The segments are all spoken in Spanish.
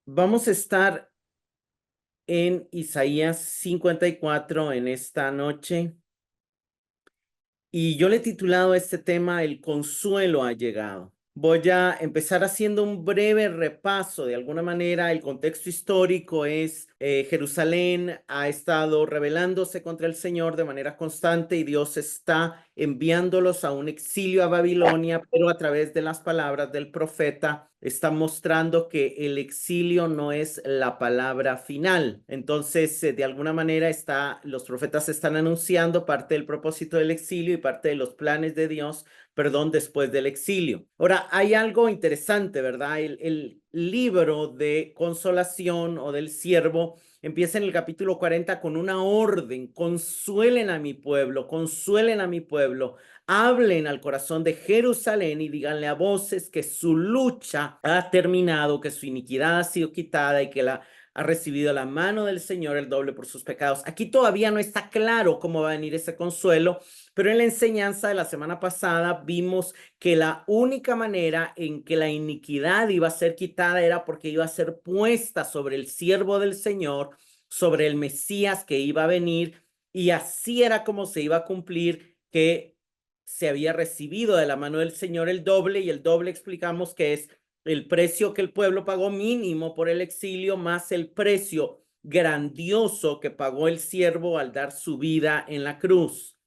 Vamos a estar en Isaías 54 en esta noche y yo le he titulado a este tema El consuelo ha llegado. Voy a empezar haciendo un breve repaso. De alguna manera, el contexto histórico es Jerusalén ha estado rebelándose contra el Señor de manera constante y Dios está enviándolos a un exilio a Babilonia, pero a través de las palabras del profeta está mostrando que el exilio no es la palabra final. Entonces, de alguna manera los profetas están anunciando parte del propósito del exilio y parte de los planes de Dios, perdón, después del exilio. Ahora, hay algo interesante, ¿verdad? El libro de consolación o del siervo empieza en el capítulo 40 con una orden: consuelen a mi pueblo, consuelen a mi pueblo. Hablen al corazón de Jerusalén y díganle a voces que su lucha ha terminado, que su iniquidad ha sido quitada y que ha recibido la mano del Señor el doble por sus pecados. Aquí todavía no está claro cómo va a venir ese consuelo, pero en la enseñanza de la semana pasada vimos que la única manera en que la iniquidad iba a ser quitada era porque iba a ser puesta sobre el siervo del Señor, sobre el Mesías que iba a venir, y así era como se iba a cumplir que se había recibido de la mano del Señor el doble, y el doble explicamos que es el precio que el pueblo pagó mínimo por el exilio, más el precio grandioso que pagó el siervo al dar su vida en la cruz.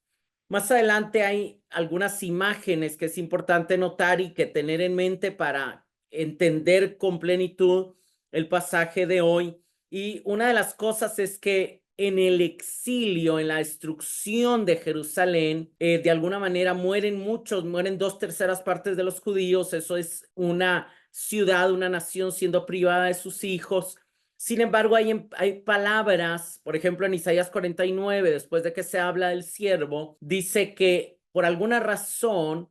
Más adelante hay algunas imágenes que es importante notar y que tener en mente para entender con plenitud el pasaje de hoy. Y una de las cosas es que en el exilio, en la destrucción de Jerusalén, de alguna manera mueren muchos, mueren 2/3 de los judíos. Eso es una ciudad, una nación siendo privada de sus hijos. Sin embargo, hay palabras, por ejemplo, en Isaías 49, después de que se habla del siervo, dice que por alguna razón,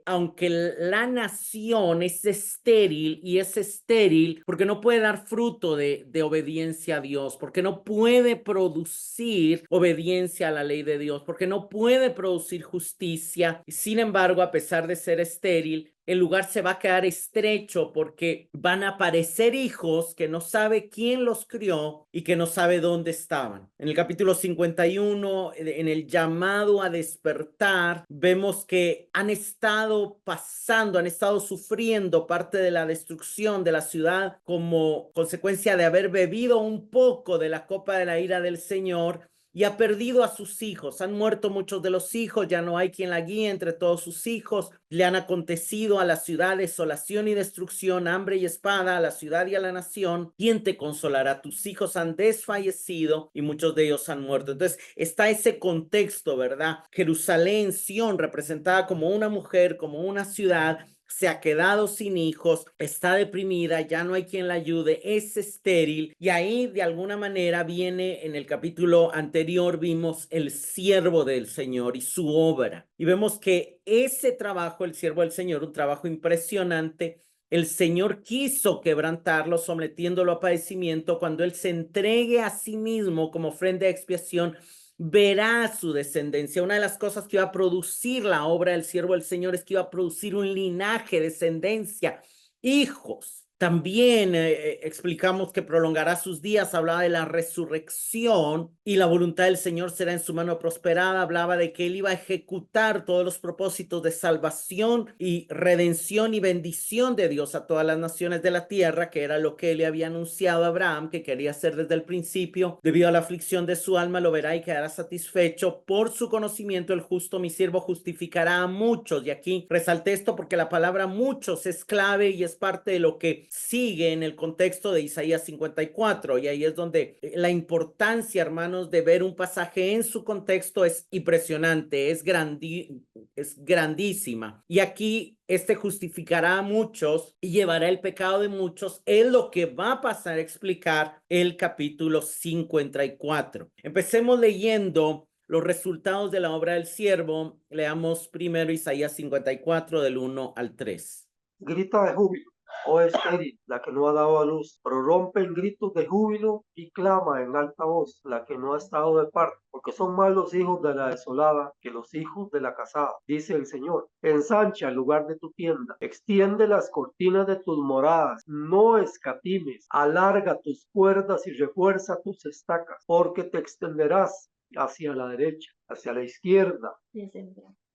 aunque la nación es estéril, y es estéril porque no puede dar fruto de obediencia a Dios, porque no puede producir obediencia a la ley de Dios, porque no puede producir justicia. Sin embargo, a pesar de ser estéril, el lugar se va a quedar estrecho porque van a aparecer hijos que no sabe quién los crió y que no sabe dónde estaban. En el capítulo 51, en el llamado a despertar, vemos que han estado pasando, han estado sufriendo parte de la destrucción de la ciudad como consecuencia de haber bebido un poco de la copa de la ira del Señor, y ha perdido a sus hijos. Han muerto muchos de los hijos, ya no hay quien la guíe entre todos sus hijos. Le han acontecido a la ciudad desolación y destrucción, hambre y espada, a la ciudad y a la nación. ¿Quién te consolará? Tus hijos han desfallecido y muchos de ellos han muerto. Entonces está ese contexto, ¿verdad? Jerusalén, Sión, representada como una mujer, como una ciudad, se ha quedado sin hijos, está deprimida, ya no hay quien la ayude, es estéril. Y ahí de alguna manera viene, en el capítulo anterior vimos el siervo del Señor y su obra, y vemos que ese trabajo, el siervo del Señor, un trabajo impresionante, el Señor quiso quebrantarlo, sometiéndolo a padecimiento. Cuando Él se entregue a sí mismo como ofrenda de expiación, verá su descendencia. Una de las cosas que iba a producir la obra del siervo del Señor es que iba a producir un linaje, descendencia, hijos. También explicamos que prolongará sus días, hablaba de la resurrección, y la voluntad del Señor será en su mano prosperada. Hablaba de que Él iba a ejecutar todos los propósitos de salvación y redención y bendición de Dios a todas las naciones de la tierra, que era lo que Él le había anunciado a Abraham que quería hacer desde el principio. Debido a la aflicción de su alma lo verá y quedará satisfecho. Por su conocimiento el justo, mi siervo, justificará a muchos. Y aquí resalté esto porque la palabra muchos es clave y es parte de lo que sigue en el contexto de Isaías 54, y ahí es donde la importancia, hermanos, de ver un pasaje en su contexto es impresionante, es grandísima. Y aquí justificará a muchos y llevará el pecado de muchos, es lo que va a pasar a explicar el capítulo 54. Empecemos leyendo los resultados de la obra del siervo. Leamos primero Isaías 54 del 1 al 3. Grita de júbilo, Oh estéril, la que no ha dado a luz, prorrumpe en gritos de júbilo y clama en alta voz, la que no ha estado de parto, porque son más los hijos de la desolada que los hijos de la casada, dice el Señor. Ensancha el lugar de tu tienda, extiende las cortinas de tus moradas, no escatimes, alarga tus cuerdas y refuerza tus estacas, porque te extenderás hacia la derecha, hacia la izquierda.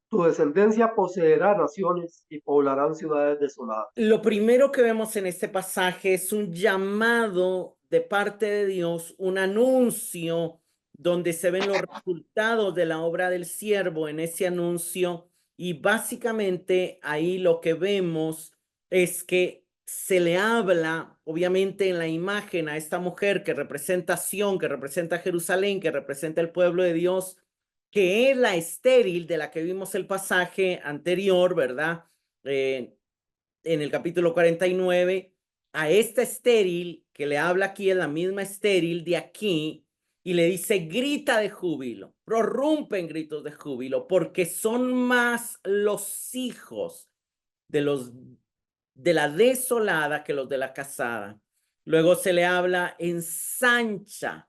Tu descendencia poseerá naciones y poblarán ciudades desoladas. Lo primero que vemos en este pasaje es un llamado de parte de Dios, un anuncio donde se ven los resultados de la obra del siervo en ese anuncio, y básicamente ahí lo que vemos es que se le habla, obviamente en la imagen, a esta mujer que representa Sión, que representa Jerusalén, que representa el pueblo de Dios, que es la estéril de la que vimos el pasaje anterior, ¿verdad? En el capítulo 49, a esta estéril que le habla aquí, es la misma estéril de aquí, y le dice: grita de júbilo, prorrumpe en gritos de júbilo, porque son más los hijos de los de la desolada que los de la casada. Luego se le habla ensancha,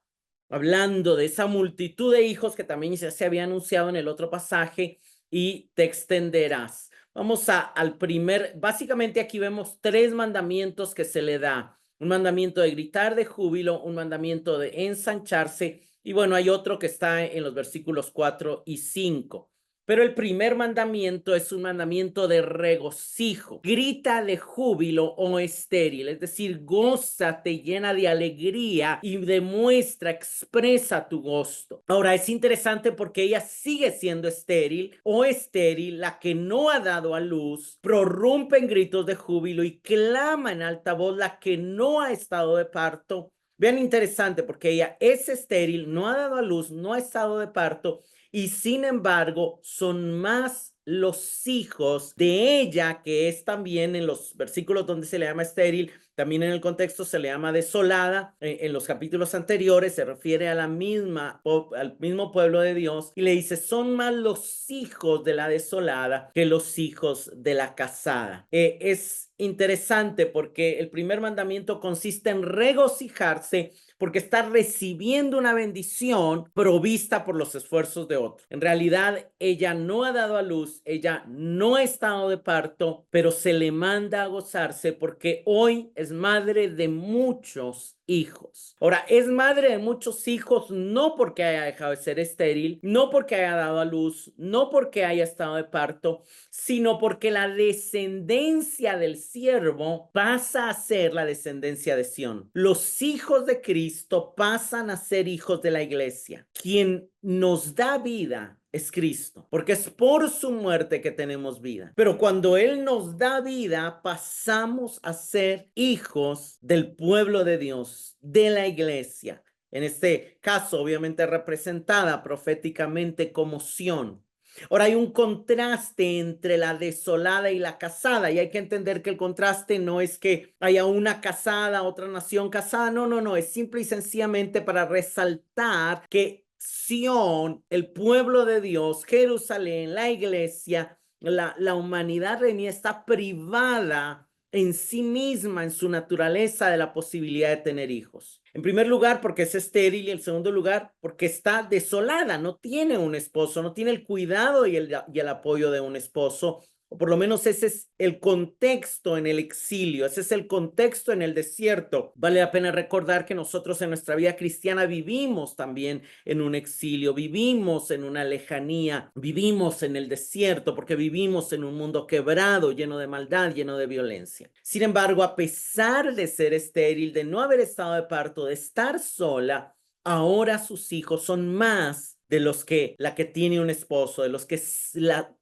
hablando de esa multitud de hijos que también ya se había anunciado en el otro pasaje, y te extenderás. Vamos al primer, básicamente aquí vemos tres mandamientos que se le da: un mandamiento de gritar de júbilo, un mandamiento de ensancharse, y bueno, hay otro que está en los versículos 4 y 5. Pero el primer mandamiento es un mandamiento de regocijo. Grita de júbilo, oh estéril, es decir, gózate, llena de alegría y demuestra, expresa tu gozo. Ahora es interesante porque ella sigue siendo estéril, oh estéril, la que no ha dado a luz, prorrumpe en gritos de júbilo y clama en alta voz, la que no ha estado de parto. Vean, interesante, porque ella es estéril, no ha dado a luz, no ha estado de parto, y sin embargo son más los hijos de ella, que es también en los versículos donde se le llama estéril, también en el contexto se le llama desolada. En los capítulos anteriores se refiere a la misma, al mismo pueblo de Dios, y le dice: son más los hijos de la desolada que los hijos de la casada. Es interesante porque el primer mandamiento consiste en regocijarse porque está recibiendo una bendición provista por los esfuerzos de otro. En realidad, ella no ha dado a luz, ella no ha estado de parto, pero se le manda a gozarse porque hoy es madre de muchos hijos. Ahora, es madre de muchos hijos no porque haya dejado de ser estéril, no porque haya dado a luz, no porque haya estado de parto, sino porque la descendencia del siervo pasa a ser la descendencia de Sión. Los hijos de Cristo pasan a ser hijos de la iglesia. Quien nos da vida es Cristo, porque es por su muerte que tenemos vida. Pero cuando Él nos da vida, pasamos a ser hijos del pueblo de Dios, de la iglesia. En este caso, obviamente representada proféticamente como Sión. Ahora hay un contraste entre la desolada y la casada, y hay que entender que el contraste no es que haya una casada, otra nación casada, no, es simple y sencillamente para resaltar que Sión, el pueblo de Dios, Jerusalén, la iglesia, la humanidad reunida, está privada en sí misma, en su naturaleza, de la posibilidad de tener hijos. En primer lugar, porque es estéril, y en segundo lugar, porque está desolada, no tiene un esposo, no tiene el cuidado y el apoyo de un esposo, o por lo menos ese es el contexto en el exilio, ese es el contexto en el desierto. Vale la pena recordar que nosotros en nuestra vida cristiana vivimos también en un exilio, vivimos en una lejanía, vivimos en el desierto, porque vivimos en un mundo quebrado, lleno de maldad, lleno de violencia. Sin embargo, a pesar de ser estéril, de no haber estado de parto, de estar sola, ahora sus hijos son más de los que la que tiene un esposo, de los que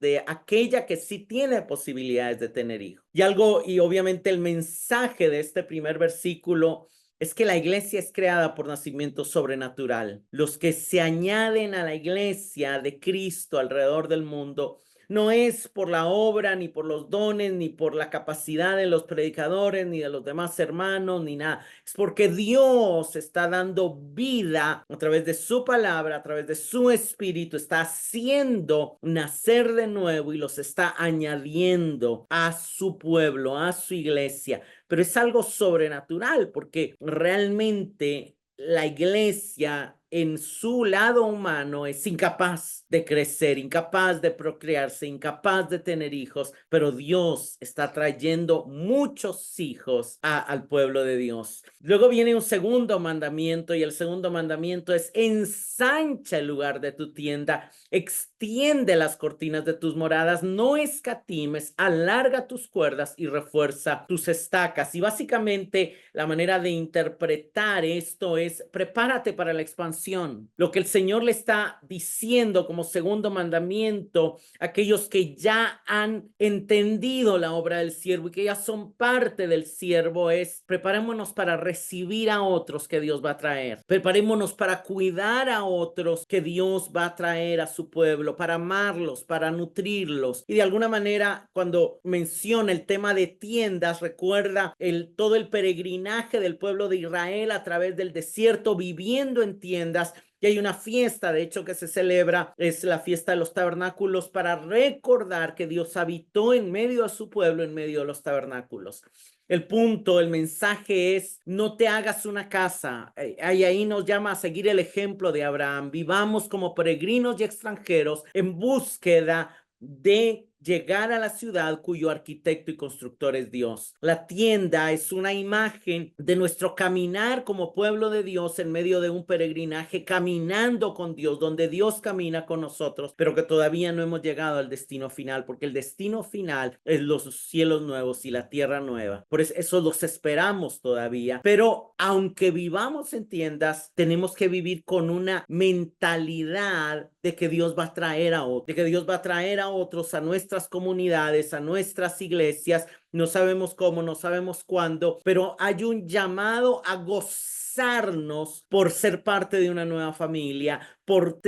de aquella que sí tiene posibilidades de tener hijos. Y obviamente el mensaje de este primer versículo es que la iglesia es creada por nacimiento sobrenatural. Los que se añaden a la iglesia de Cristo alrededor del mundo no es por la obra, ni por los dones, ni por la capacidad de los predicadores, ni de los demás hermanos, ni nada. Es porque Dios está dando vida a través de su palabra, a través de su espíritu, está haciendo nacer de nuevo y los está añadiendo a su pueblo, a su iglesia. Pero es algo sobrenatural porque realmente la iglesia en su lado humano es incapaz de crecer, incapaz de procrearse, incapaz de tener hijos, pero Dios está trayendo muchos hijos al pueblo de Dios. Luego viene un segundo mandamiento y el segundo mandamiento es: ensancha el lugar de tu tienda, extiende las cortinas de tus moradas, no escatimes, alarga tus cuerdas y refuerza tus estacas. Y básicamente la manera de interpretar esto es: prepárate para la expansión. Lo que el Señor le está diciendo como segundo mandamiento a aquellos que ya han entendido la obra del siervo y que ya son parte del siervo es: preparémonos para recibir a otros que Dios va a traer. Preparémonos para cuidar a otros que Dios va a traer a su pueblo, para amarlos, para nutrirlos. Y de alguna manera, cuando menciona el tema de tiendas, recuerda todo el peregrinaje del pueblo de Israel a través del desierto, viviendo en tiendas. Y hay una fiesta, de hecho, que se celebra, es la fiesta de los tabernáculos, para recordar que Dios habitó en medio de su pueblo, en medio de los tabernáculos. El punto, el mensaje es: no te hagas una casa. Ahí nos llama a seguir el ejemplo de Abraham. Vivamos como peregrinos y extranjeros en búsqueda de llegar a la ciudad cuyo arquitecto y constructor es Dios. La tienda es una imagen de nuestro caminar como pueblo de Dios en medio de un peregrinaje, caminando con Dios, donde Dios camina con nosotros, pero que todavía no hemos llegado al destino final, porque el destino final es los cielos nuevos y la tierra nueva. Por eso los esperamos todavía, pero aunque vivamos en tiendas, tenemos que vivir con una mentalidad de que Dios va a traer a otros, de que Dios va a traer a otros a nuestras comunidades, a nuestras iglesias. No sabemos cómo, no sabemos cuándo, pero hay un llamado a gozarnos por ser parte de una nueva familia, por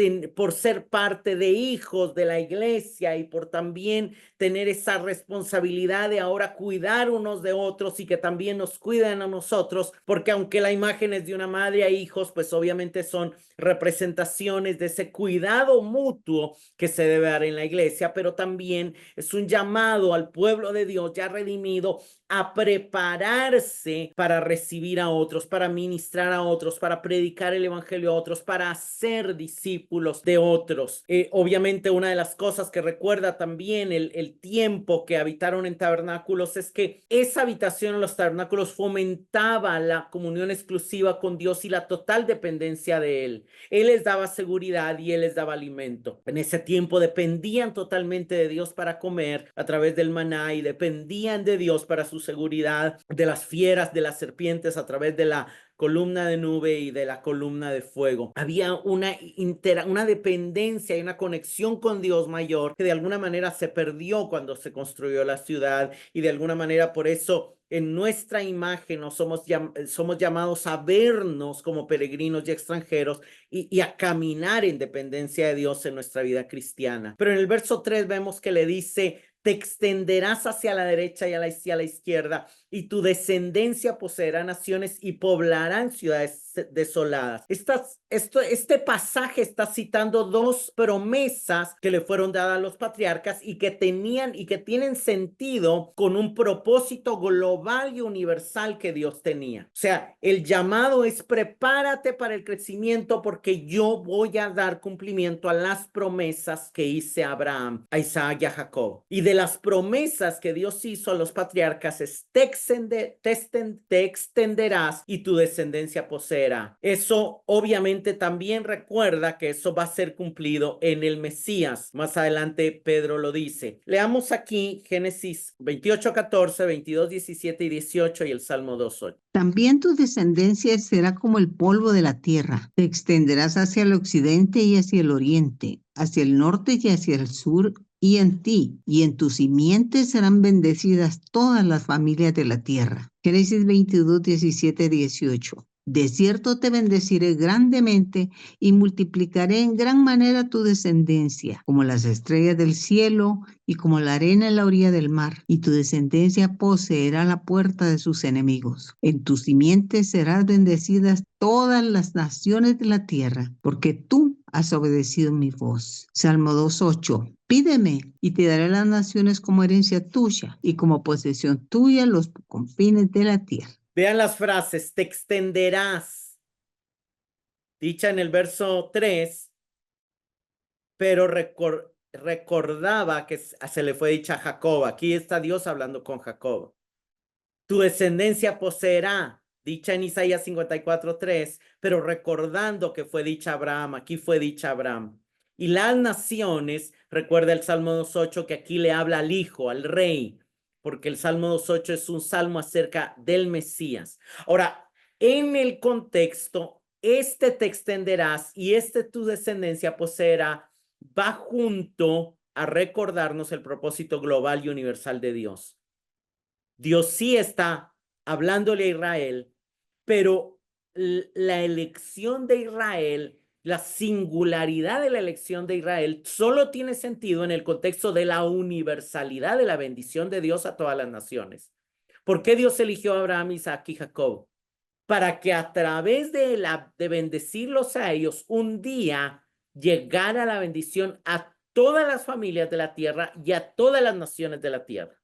ser parte de hijos de la iglesia y por también tener esa responsabilidad de ahora cuidar unos de otros y que también nos cuiden a nosotros, porque aunque la imagen es de una madre a hijos, pues obviamente son representaciones de ese cuidado mutuo que se debe dar en la iglesia, pero también es un llamado al pueblo de Dios ya redimido a prepararse para recibir a otros, para ministrar a otros, para predicar el evangelio a otros, para ser discípulos de otros. Obviamente una de las cosas que recuerda también el tiempo que habitaron en tabernáculos es que esa habitación en los tabernáculos fomentaba la comunión exclusiva con Dios y la total dependencia de Él. Él les daba seguridad y Él les daba alimento. En ese tiempo dependían totalmente de Dios para comer a través del maná y dependían de Dios para su seguridad de las fieras, de las serpientes a través de la columna de nube y de la columna de fuego. Había una dependencia y una conexión con Dios mayor que de alguna manera se perdió cuando se construyó la ciudad y de alguna manera por eso en nuestra imagen nos somos llamados a vernos como peregrinos y extranjeros y a caminar en dependencia de Dios en nuestra vida cristiana. Pero en el verso 3 vemos que le dice: te extenderás hacia la derecha y hacia la izquierda, y tu descendencia poseerá naciones y poblarán ciudades desoladas. Este pasaje está citando dos promesas que le fueron dadas a los patriarcas y que tienen sentido con un propósito global y universal que Dios tenía. O sea, el llamado es: prepárate para el crecimiento porque yo voy a dar cumplimiento a las promesas que hice a Abraham, a Isaac y a Jacob. Y de las promesas que Dios hizo a los patriarcas es: te extenderás y tu descendencia poseerá. Eso obviamente también recuerda que eso va a ser cumplido en el Mesías. Más adelante Pedro lo dice. Leamos aquí Génesis 28:14, 22:17 y 18 y el Salmo 2:8. También tu descendencia será como el polvo de la tierra. Te extenderás hacia el occidente y hacia el oriente, hacia el norte y hacia el sur, y en ti y en tu simiente serán bendecidas todas las familias de la tierra. Génesis 22, 17, 18. De cierto te bendeciré grandemente y multiplicaré en gran manera tu descendencia, como las estrellas del cielo y como la arena en la orilla del mar. Y tu descendencia poseerá la puerta de sus enemigos. En tu simiente serán bendecidas todas las naciones de la tierra, porque tú has obedecido mi voz. Salmo 2:8. Pídeme y te daré las naciones como herencia tuya y como posesión tuya los confines de la tierra. Vean las frases, te extenderás, dicha en el verso 3, pero recordaba que se le fue dicha a Jacob. Aquí está Dios hablando con Jacob. Tu descendencia poseerá, dicha en Isaías 54:3, pero recordando que fue dicha a Abraham, aquí fue dicha a Abraham. Y las naciones, recuerda el Salmo 2:8 que aquí le habla al hijo, al rey, porque el Salmo 2:8 es un salmo acerca del Mesías. Ahora, en el contexto, este te extenderás y tu descendencia poseerá, va junto a recordarnos el propósito global y universal de Dios. Dios sí está hablándole a Israel, pero la elección de Israel, la singularidad de la elección de Israel, solo tiene sentido en el contexto de la universalidad de la bendición de Dios a todas las naciones. ¿Por qué Dios eligió a Abraham, Isaac y Jacob? Para que a través de bendecirlos a ellos, un día llegara la bendición a todas las familias de la tierra y a todas las naciones de la tierra.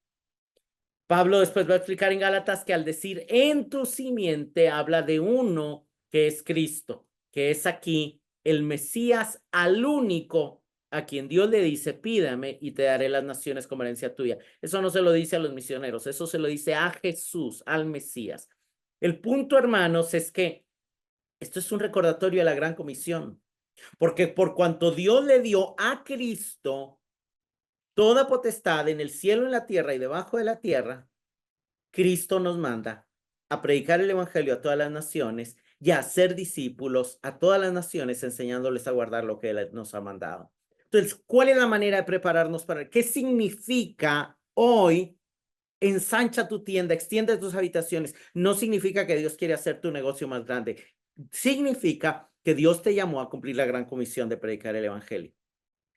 Pablo después va a explicar en Gálatas que al decir en tu simiente habla de uno que es Cristo, que es aquí el Mesías al único a quien Dios le dice, pídame y te daré las naciones como herencia tuya. Eso no se lo dice a los misioneros, eso se lo dice a Jesús, al Mesías. El punto, hermanos, es que esto es un recordatorio de la gran comisión, porque por cuanto Dios le dio a Cristo toda potestad en el cielo, en la tierra y debajo de la tierra, Cristo nos manda a predicar el evangelio a todas las naciones y a hacer discípulos a todas las naciones, enseñándoles a guardar lo que Él nos ha mandado. Entonces, ¿cuál es la manera de prepararnos para qué significa hoy? Ensancha tu tienda, extiende tus habitaciones. No significa que Dios quiere hacer tu negocio más grande. Significa que Dios te llamó a cumplir la gran comisión de predicar el evangelio.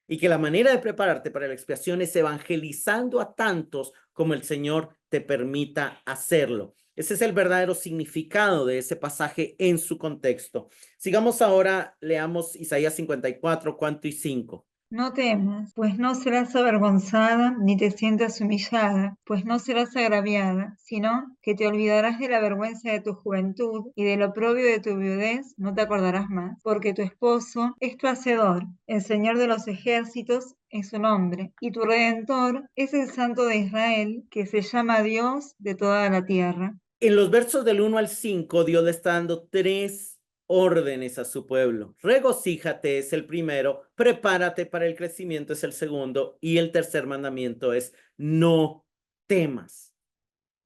Y que la manera de prepararte para la expiación es evangelizando a tantos como el Señor te permita hacerlo. Ese es el verdadero significado de ese pasaje en su contexto. Sigamos ahora, leamos Isaías 54, 4 y 5. No temas, pues no serás avergonzada, ni te sientas humillada, pues no serás agraviada, sino que te olvidarás de la vergüenza de tu juventud y del oprobio de tu viudez, no te acordarás más, porque tu esposo es tu hacedor, el Señor de los ejércitos es su nombre, y tu Redentor es el Santo de Israel, que se llama Dios de toda la tierra. En los versos del 1 al 5, Dios le está dando 3 órdenes a su pueblo. Regocíjate es el primero, prepárate para el crecimiento es el segundo, y el tercer mandamiento es no temas.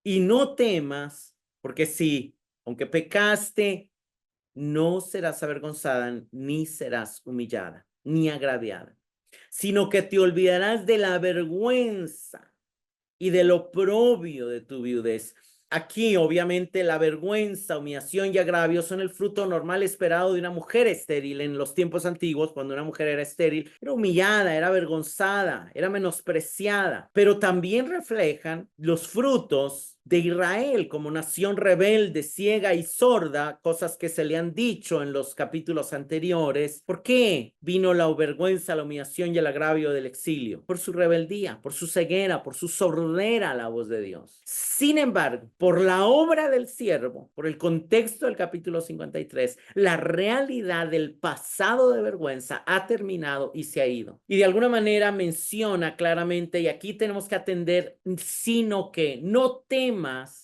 Y no temas, porque sí, aunque pecaste, no serás avergonzada, ni serás humillada, ni agraviada, sino que te olvidarás de la vergüenza y del oprobio de tu viudez. Aquí, obviamente, la vergüenza, humillación y agravio son el fruto normal esperado de una mujer estéril. En los tiempos antiguos, cuando una mujer era estéril, era humillada, era avergonzada, era menospreciada, pero también reflejan los frutos de Israel como nación rebelde, ciega y sorda, cosas que se le han dicho en los capítulos anteriores. ¿Por qué vino la vergüenza, la humillación y el agravio del exilio? Por su rebeldía, por su ceguera, por su sordera a la voz de Dios. Sin embargo, por la obra del siervo, por el contexto del capítulo 53, la realidad del pasado de vergüenza ha terminado y se ha ido. Y de alguna manera menciona claramente, y aquí tenemos que atender, sino que no temas,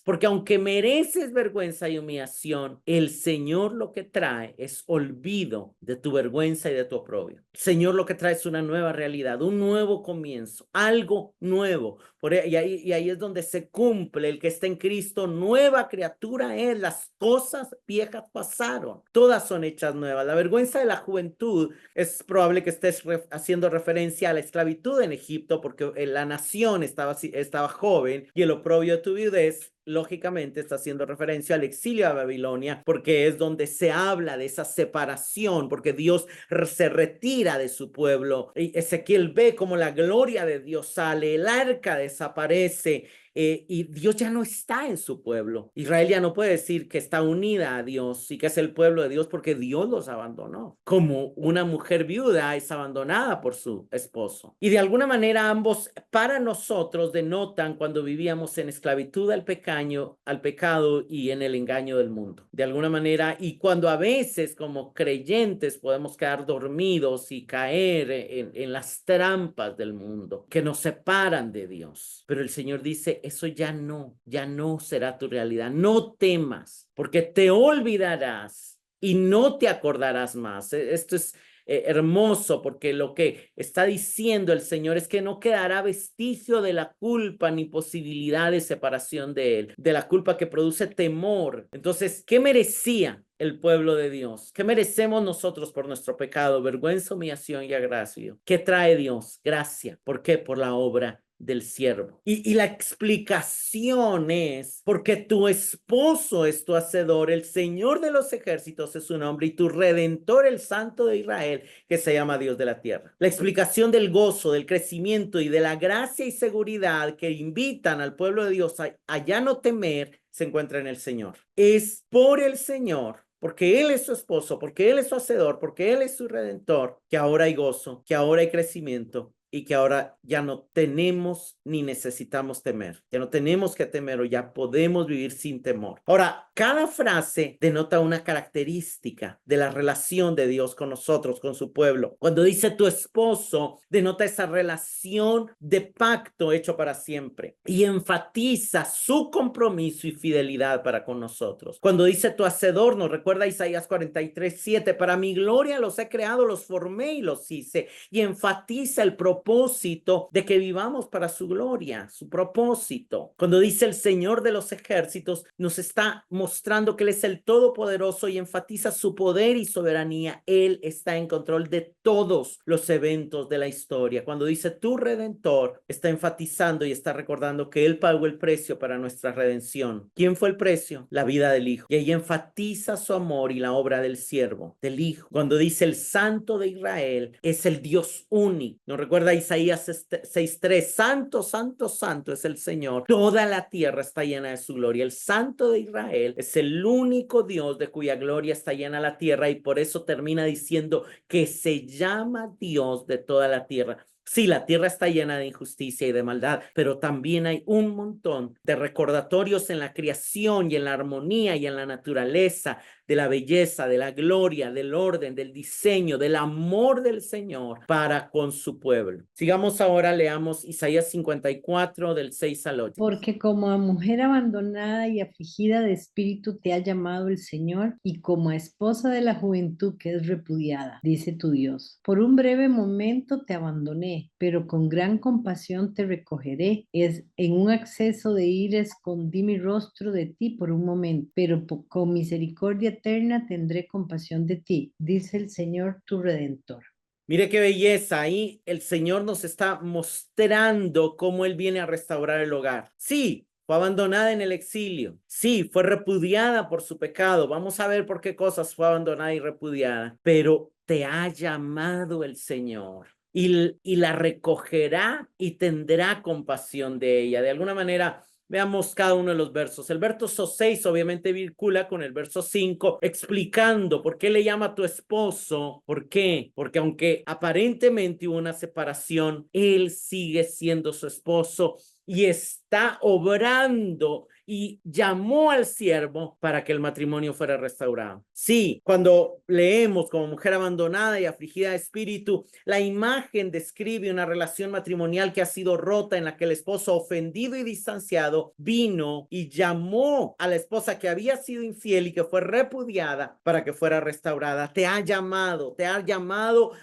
porque aunque mereces vergüenza y humillación, el Señor lo que trae es olvido de tu vergüenza y de tu oprobio. El Señor lo que trae es una nueva realidad, un nuevo comienzo, algo nuevo. Y ahí es donde se cumple el que está en Cristo, nueva criatura es, las cosas viejas pasaron, todas son hechas nuevas. La vergüenza de la juventud es probable que estés haciendo referencia a la esclavitud en Egipto, porque la nación estaba joven y el oprobio de tu viudez vez, lógicamente está haciendo referencia al exilio a Babilonia, porque es donde se habla de esa separación, porque Dios se retira de su pueblo. Y Ezequiel ve como la gloria de Dios sale, el arca desaparece, y Dios ya no está en su pueblo. Israel ya no puede decir que está unida a Dios y que es el pueblo de Dios porque Dios los abandonó. Como una mujer viuda es abandonada por su esposo. Y de alguna manera ambos para nosotros denotan cuando vivíamos en esclavitud al pecado y en el engaño del mundo. De alguna manera, y cuando a veces como creyentes podemos quedar dormidos y caer en las trampas del mundo que nos separan de Dios. Pero el Señor dice, eso ya no será tu realidad. No temas, porque te olvidarás y no te acordarás más. Esto es hermoso, porque lo que está diciendo el Señor es que no quedará vestigio de la culpa ni posibilidad de separación de Él, de la culpa que produce temor. Entonces, ¿qué merecía el pueblo de Dios? ¿Qué merecemos nosotros por nuestro pecado? Vergüenza, humillación y agravio. ¿Qué trae Dios? Gracia. ¿Por qué? Por la obra del siervo. Y la explicación es porque tu esposo es tu hacedor, el Señor de los ejércitos es su nombre, y tu redentor, el Santo de Israel, que se llama Dios de la tierra. La explicación del gozo, del crecimiento y de la gracia y seguridad que invitan al pueblo de Dios a ya no temer se encuentra en el Señor. Es por el Señor, porque Él es su esposo, porque Él es su hacedor, porque Él es su redentor, que ahora hay gozo, que ahora hay crecimiento, y que ahora ya no tenemos ni necesitamos temer. Ya no tenemos que temer, o ya podemos vivir sin temor. Ahora, cada frase denota una característica de la relación de Dios con nosotros, con su pueblo. Cuando dice tu esposo, denota esa relación de pacto hecho para siempre y enfatiza su compromiso y fidelidad para con nosotros. Cuando dice tu hacedor, nos recuerda Isaías 43:7, para mi gloria los he creado, los formé y los hice, y enfatiza el propósito de que vivamos para su gloria, su propósito. Cuando dice el Señor de los ejércitos, nos está mostrando que Él es el Todopoderoso y enfatiza su poder y soberanía. Él está en control de todos los eventos de la historia. Cuando dice tu redentor, está enfatizando y está recordando que Él pagó el precio para nuestra redención. ¿Quién fue el precio? La vida del Hijo. Y ahí enfatiza su amor y la obra del siervo, del Hijo. Cuando dice el Santo de Israel, es el Dios único. ¿Nos recuerda Isaías 6:3? Santo, santo, santo es el Señor. Toda la tierra está llena de su gloria. El Santo de Israel es el único Dios de cuya gloria está llena la tierra, y por eso termina diciendo que se llama Dios de toda la tierra. Sí, la tierra está llena de injusticia y de maldad, pero también hay un montón de recordatorios en la creación y en la armonía y en la naturaleza, de la belleza, de la gloria, del orden, del diseño, del amor del Señor para con su pueblo. Sigamos ahora, leamos Isaías 54 del 6 al 8. Porque como a mujer abandonada y afligida de espíritu te ha llamado el Señor, y como a esposa de la juventud que es repudiada, dice tu Dios. Por un breve momento te abandoné, pero con gran compasión te recogeré. En un acceso de ira escondí mi rostro de ti por un momento, pero con misericordia eterna tendré compasión de ti, dice el Señor tu Redentor. Mire qué belleza, ahí el Señor nos está mostrando cómo Él viene a restaurar el hogar. Sí, fue abandonada en el exilio. Sí, fue repudiada por su pecado. Vamos a ver por qué cosas fue abandonada y repudiada. Pero te ha llamado el Señor. Y la recogerá y tendrá compasión de ella. De alguna manera, veamos cada uno de los versos. El verso 6 obviamente vincula con el verso 5, explicando por qué le llama a tu esposo. ¿Por qué? Porque aunque aparentemente hubo una separación, él sigue siendo su esposo y está obrando y llamó al siervo para que el matrimonio fuera restaurado. Sí, cuando leemos como mujer abandonada y afligida de espíritu, la imagen describe una relación matrimonial que ha sido rota, en la que el esposo, ofendido y distanciado, vino y llamó a la esposa que había sido infiel y que fue repudiada para que fuera restaurada. Te ha llamado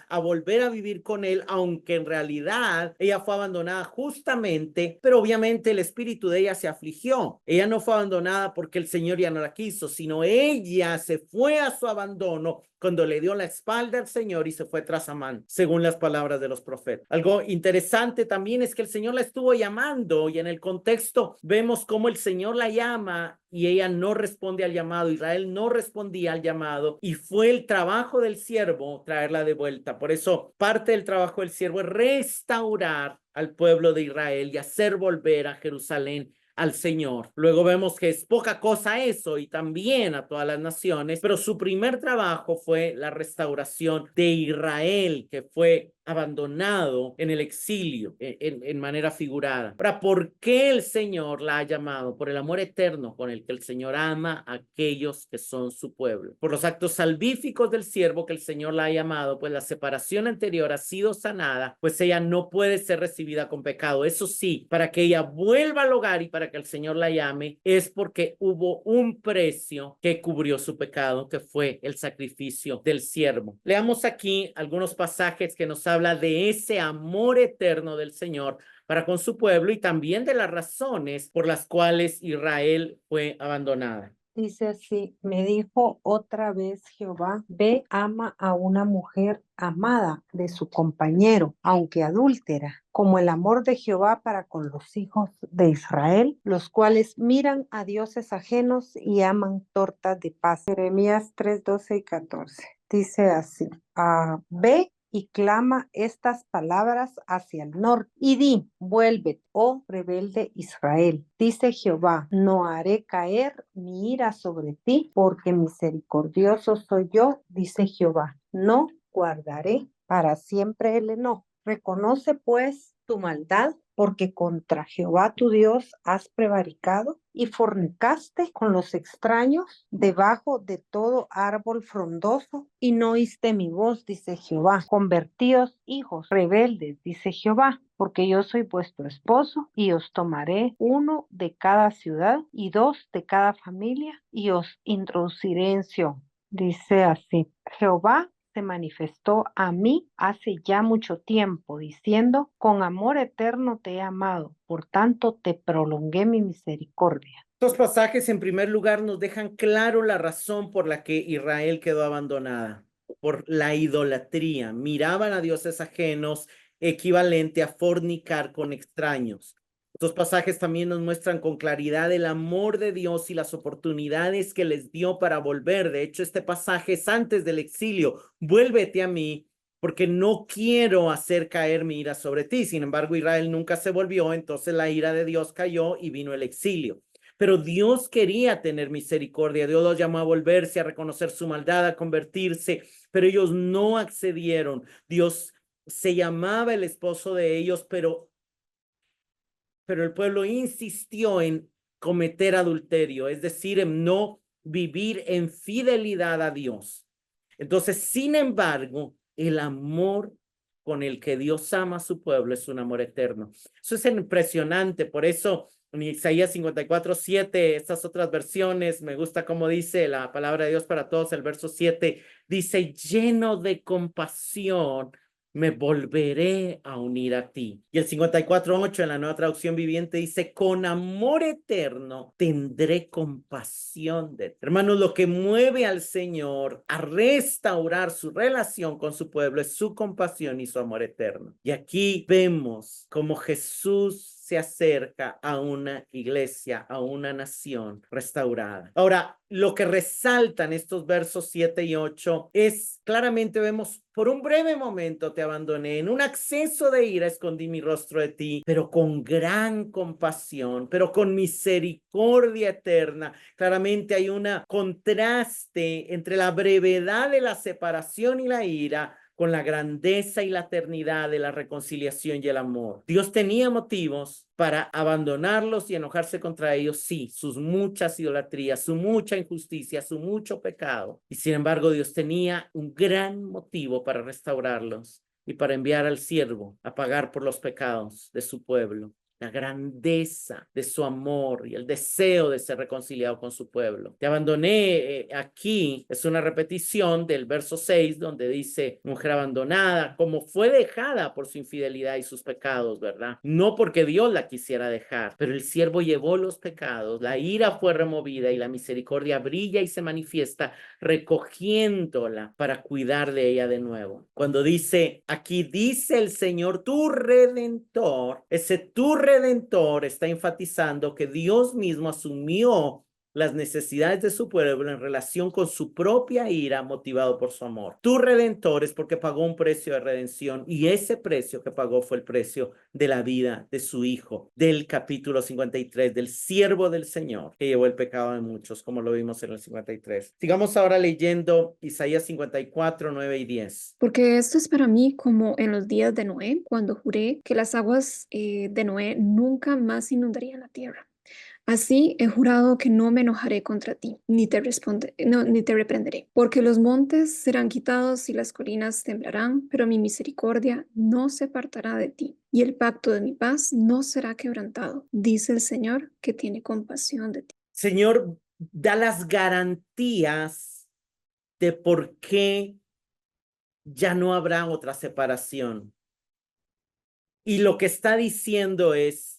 a volver a vivir con él, aunque en realidad ella fue abandonada justamente, pero obviamente el espíritu de ella se afligió. Ella ella no fue abandonada porque el Señor ya no la quiso, sino ella se fue a su abandono cuando le dio la espalda al Señor y se fue tras Amán, según las palabras de los profetas. Algo interesante también es que el Señor la estuvo llamando y en el contexto vemos cómo el Señor la llama y ella no responde al llamado. Israel no respondía al llamado y fue el trabajo del siervo traerla de vuelta. Por eso parte del trabajo del siervo es restaurar al pueblo de Israel y hacer volver a Jerusalén al Señor. Luego vemos que es poca cosa eso y también a todas las naciones, pero su primer trabajo fue la restauración de Israel, que fue abandonado en el exilio, en manera figurada. Ahora, ¿por qué el Señor la ha llamado? Por el amor eterno con el que el Señor ama a aquellos que son su pueblo. Por los actos salvíficos del siervo que el Señor la ha llamado, pues la separación anterior ha sido sanada, pues ella no puede ser recibida con pecado. Eso sí, para que ella vuelva al hogar y para que el Señor la llame, es porque hubo un precio que cubrió su pecado, que fue el sacrificio del siervo. Leamos aquí algunos pasajes que nos habla de ese amor eterno del Señor para con su pueblo y también de las razones por las cuales Israel fue abandonada. Dice así, me dijo otra vez Jehová, ve, ama a una mujer amada de su compañero, aunque adúltera, como el amor de Jehová para con los hijos de Israel, los cuales miran a dioses ajenos y aman tortas de paz. Jeremías 3, 12 y 14. Dice así, ve y clama estas palabras hacia el norte, y di, vuélvete, oh rebelde Israel. Dice Jehová, no haré caer mi ira sobre ti, porque misericordioso soy yo, dice Jehová. No guardaré para siempre el enojo. Reconoce pues tu maldad, porque contra Jehová tu Dios has prevaricado y fornicaste con los extraños debajo de todo árbol frondoso y no oíste mi voz, dice Jehová. Convertíos hijos rebeldes, dice Jehová, porque yo soy vuestro esposo y os tomaré uno de cada ciudad y dos de cada familia y os introduciré en Sión. Dice así, Jehová se manifestó a mí hace ya mucho tiempo, diciendo, con amor eterno te he amado, por tanto te prolongué mi misericordia. Estos pasajes, en primer lugar, nos dejan claro la razón por la que Israel quedó abandonada, por la idolatría. Miraban a dioses ajenos, equivalente a fornicar con extraños. Estos pasajes también nos muestran con claridad el amor de Dios y las oportunidades que les dio para volver. De hecho, este pasaje es antes del exilio. Vuélvete a mí, porque no quiero hacer caer mi ira sobre ti. Sin embargo, Israel nunca se volvió, entonces la ira de Dios cayó y vino el exilio. Pero Dios quería tener misericordia. Dios los llamó a volverse, a reconocer su maldad, a convertirse, pero ellos no accedieron. Dios se llamaba el esposo de ellos, pero el pueblo insistió en cometer adulterio, es decir, en no vivir en fidelidad a Dios. Entonces, sin embargo, el amor con el que Dios ama a su pueblo es un amor eterno. Eso es impresionante, por eso en Isaías 54, 7, estas otras versiones, me gusta cómo dice la palabra de Dios para todos, el verso 7, dice, lleno de compasión, me volveré a unir a ti. Y el 54:8 en la Nueva Traducción Viviente dice, con amor eterno tendré compasión de ti. Hermanos, lo que mueve al Señor a restaurar su relación con su pueblo es su compasión y su amor eterno. Y aquí vemos cómo Jesús se acerca a una iglesia, a una nación restaurada. Ahora, lo que resaltan estos versos 7 y 8 es, claramente vemos, por un breve momento te abandoné, en un acceso de ira escondí mi rostro de ti, pero con gran compasión, pero con misericordia eterna. Claramente hay un contraste entre la brevedad de la separación y la ira, con la grandeza y la eternidad de la reconciliación y el amor. Dios tenía motivos para abandonarlos y enojarse contra ellos, sí, sus muchas idolatrías, su mucha injusticia, su mucho pecado. Y sin embargo, Dios tenía un gran motivo para restaurarlos y para enviar al siervo a pagar por los pecados de su pueblo. la grandeza de su amor y el deseo de ser reconciliado con su pueblo. Te abandoné, aquí es una repetición del verso 6 donde dice, mujer abandonada, como fue dejada por su infidelidad y sus pecados, ¿verdad? No porque Dios la quisiera dejar, pero el siervo llevó los pecados, la ira fue removida y la misericordia brilla y se manifiesta recogiéndola para cuidar de ella de nuevo. Cuando dice, aquí dice el Señor, tu Redentor, ese tu Redentor está enfatizando que Dios mismo asumió las necesidades de su pueblo en relación con su propia ira motivado por su amor. Tu Redentor es porque pagó un precio de redención y ese precio que pagó fue el precio de la vida de su Hijo, del capítulo 53, del siervo del Señor que llevó el pecado de muchos, como lo vimos en el 53. Sigamos ahora leyendo Isaías 54, 9 y 10. Porque esto es para mí como en los días de Noé, cuando juré que las aguas de Noé nunca más inundarían la tierra. Así he jurado que no me enojaré contra ti, ni te reprenderé, porque los montes serán quitados y las colinas temblarán, pero mi misericordia no se apartará de ti, y el pacto de mi paz no será quebrantado, dice el Señor, que tiene compasión de ti. Señor, da las garantías de por qué ya no habrá otra separación. Y lo que está diciendo es,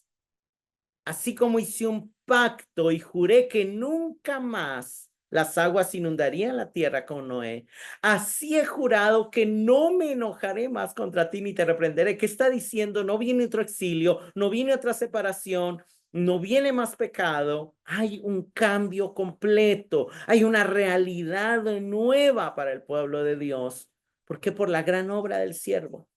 así como hice un pacto y juré que nunca más las aguas inundarían la tierra con Noé, así he jurado que no me enojaré más contra ti ni te reprenderé. ¿Qué está diciendo? No viene otro exilio, no viene otra separación, no viene más pecado. Hay un cambio completo, hay una realidad nueva para el pueblo de Dios. ¿Por qué? Por la gran obra del siervo.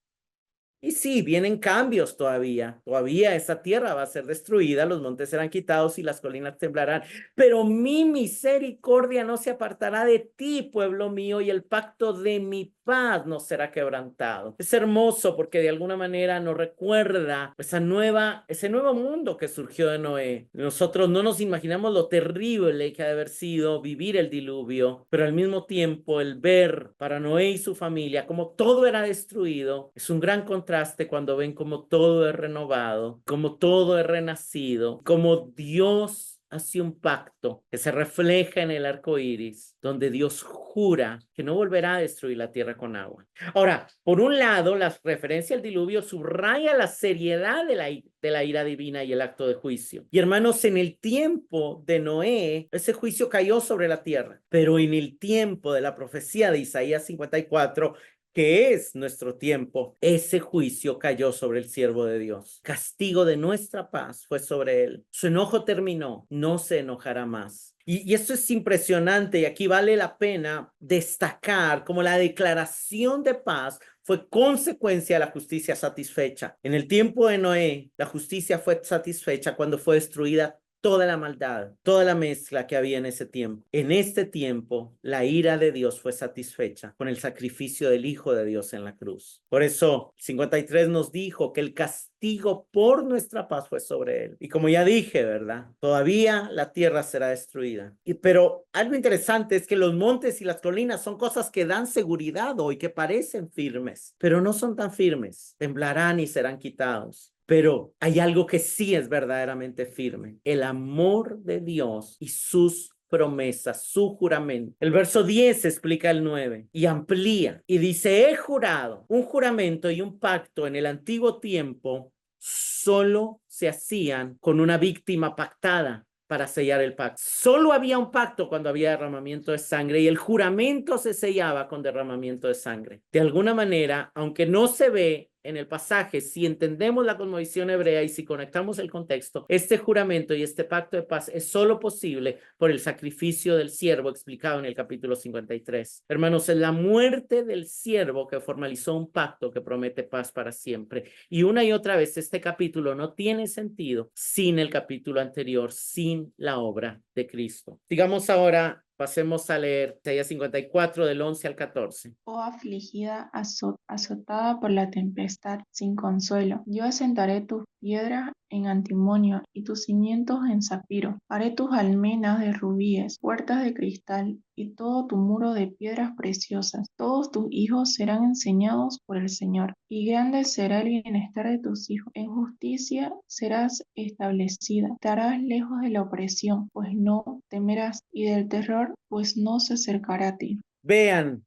Y sí, vienen cambios todavía. Todavía esa tierra va a ser destruida, los montes serán quitados y las colinas temblarán. Pero mi misericordia no se apartará de ti, pueblo mío, y el pacto de mi paz no será quebrantado. Es hermoso porque de alguna manera nos recuerda ese nuevo mundo que surgió de Noé. Nosotros no nos imaginamos lo terrible que ha de haber sido vivir el diluvio, pero al mismo tiempo el ver para Noé y su familia como todo era destruido es un gran contraste cuando ven como todo es renovado, como todo es renacido, como Dios hace un pacto que se refleja en el arco iris, donde Dios jura que no volverá a destruir la tierra con agua. Ahora, por un lado, la referencia al diluvio subraya la seriedad de la ira divina y el acto de juicio. Y hermanos, en el tiempo de Noé, ese juicio cayó sobre la tierra, pero en el tiempo de la profecía de Isaías 54, que es nuestro tiempo, ese juicio cayó sobre el siervo de Dios. Castigo de nuestra paz fue sobre él. Su enojo terminó, no se enojará más. Y esto es impresionante y aquí vale la pena destacar como la declaración de paz fue consecuencia de la justicia satisfecha. En el tiempo de Noé, la justicia fue satisfecha cuando fue destruida toda la maldad, toda la mezcla que había en ese tiempo. En este tiempo, la ira de Dios fue satisfecha con el sacrificio del Hijo de Dios en la cruz. Por eso, 53 nos dijo que el castigo por nuestra paz fue sobre él. Y como ya dije, ¿verdad? Todavía la tierra será destruida. Pero algo interesante es que los montes y las colinas son cosas que dan seguridad hoy, que parecen firmes, pero no son tan firmes. Temblarán y serán quitados. Pero hay algo que sí es verdaderamente firme, el amor de Dios y sus promesas, su juramento. El verso 10 explica el 9 y amplía y dice, he jurado un juramento y un pacto en el antiguo tiempo solo se hacían con una víctima pactada para sellar el pacto. Solo había un pacto cuando había derramamiento de sangre y el juramento se sellaba con derramamiento de sangre. De alguna manera, aunque no se ve en el pasaje, si entendemos la cosmovisión hebrea y si conectamos el contexto, este juramento y este pacto de paz es solo posible por el sacrificio del siervo explicado en el capítulo 53. Hermanos, es la muerte del siervo que formalizó un pacto que promete paz para siempre. Y una y otra vez este capítulo no tiene sentido sin el capítulo anterior, sin la obra de Cristo. Digamos ahora, pasemos a leer Isaías 54 del 11 al 14. Oh afligida, azotada por la tempestad, sin consuelo, yo asentaré tu piedra en antimonio y tus cimientos en zafiro. Haré tus almenas de rubíes, puertas de cristal y todo tu muro de piedras preciosas. Todos tus hijos serán enseñados por el Señor, y grande será el bienestar de tus hijos. En justicia serás establecida. Estarás lejos de la opresión, pues no temerás, y del terror, pues no se acercará a ti. Vean,